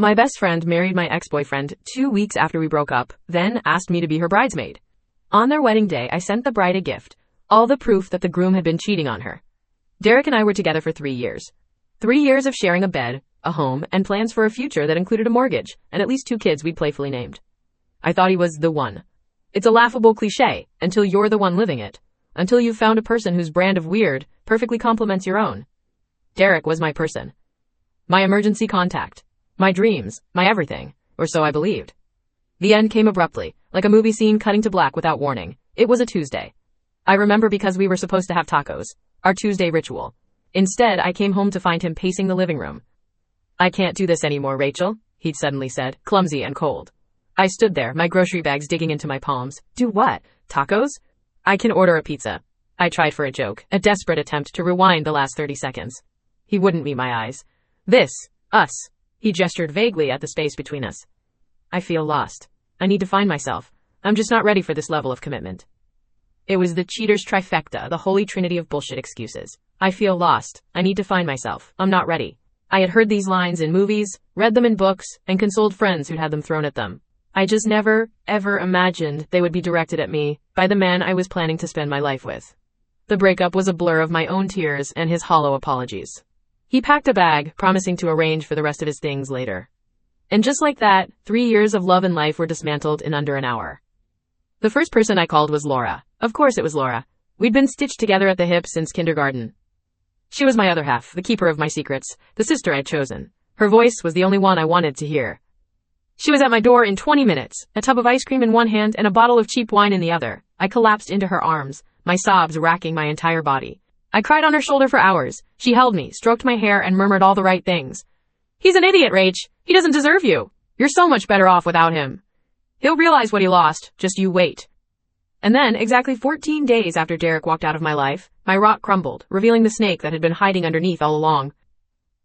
My best friend married my ex-boyfriend 2 weeks after we broke up, then asked me to be her bridesmaid. On their wedding day, I sent the bride a gift, all the proof that the groom had been cheating on her. Derek and I were together for 3 years. 3 years of sharing a bed, a home, and plans for a future that included a mortgage, and at least 2 kids we'd playfully named. I thought he was the one. It's a laughable cliche, until you're the one living it. Until you've found a person whose brand of weird perfectly complements your own. Derek was my person. My emergency contact. My dreams, my everything, or so I believed. The end came abruptly, like a movie scene cutting to black without warning. It was a Tuesday. I remember because we were supposed to have tacos, our Tuesday ritual. Instead, I came home to find him pacing the living room. "I can't do this anymore, Rachel," he'd suddenly said, clumsy and cold. I stood there, my grocery bags digging into my palms. Do what? Tacos? I can order a pizza. I tried for a joke, a desperate attempt to rewind the last 30 seconds. He wouldn't meet my eyes. Us. He gestured vaguely at the space between us. I feel lost. I need to find myself. I'm just not ready for this level of commitment. It was the cheater's trifecta, the holy trinity of bullshit excuses. I feel lost. I need to find myself. I'm not ready. I had heard these lines in movies, read them in books, and consoled friends who'd had them thrown at them. I just never, ever imagined they would be directed at me by the man I was planning to spend my life with. The breakup was a blur of my own tears and his hollow apologies. He packed a bag, promising to arrange for the rest of his things later. And just like that, 3 years of love and life were dismantled in under an hour. The first person I called was Laura. Of course it was Laura. We'd been stitched together at the hip since kindergarten. She was my other half, the keeper of my secrets, the sister I'd chosen. Her voice was the only one I wanted to hear. She was at my door in 20 minutes, a tub of ice cream in one hand and a bottle of cheap wine in the other. I collapsed into her arms, my sobs racking my entire body. I cried on her shoulder for hours. She held me, stroked my hair, and murmured all the right things. "He's an idiot, Rach. He doesn't deserve you. You're so much better off without him. He'll realize what he lost. Just you wait." And then, exactly 14 days after Derek walked out of my life, my rock crumbled, revealing the snake that had been hiding underneath all along.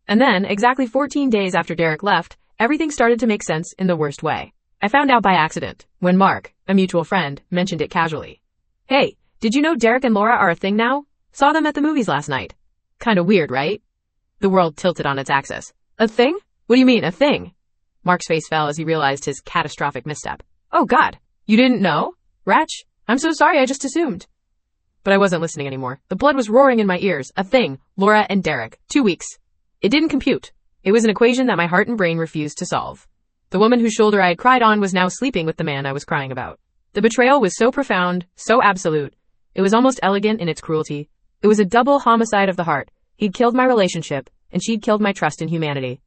And then, exactly 14 days after Derek left, everything started to make sense in the worst way. I found out by accident, when Mark, a mutual friend, mentioned it casually. "Hey, did you know Derek and Laura are a thing now? Saw them at the movies last night." Kinda weird, right? The world tilted on its axis. "A thing? What do you mean, a thing?" Mark's face fell as he realized his catastrophic misstep. "Oh God, you didn't know? Ratch, I'm so sorry, I just assumed." But I wasn't listening anymore. The blood was roaring in my ears. A thing, Laura and Derek, 2 weeks. It didn't compute. It was an equation that my heart and brain refused to solve. The woman whose shoulder I had cried on was now sleeping with the man I was crying about. The betrayal was so profound, so absolute. It was almost elegant in its cruelty. It was a double homicide of the heart. He'd killed my relationship, and she'd killed my trust in humanity.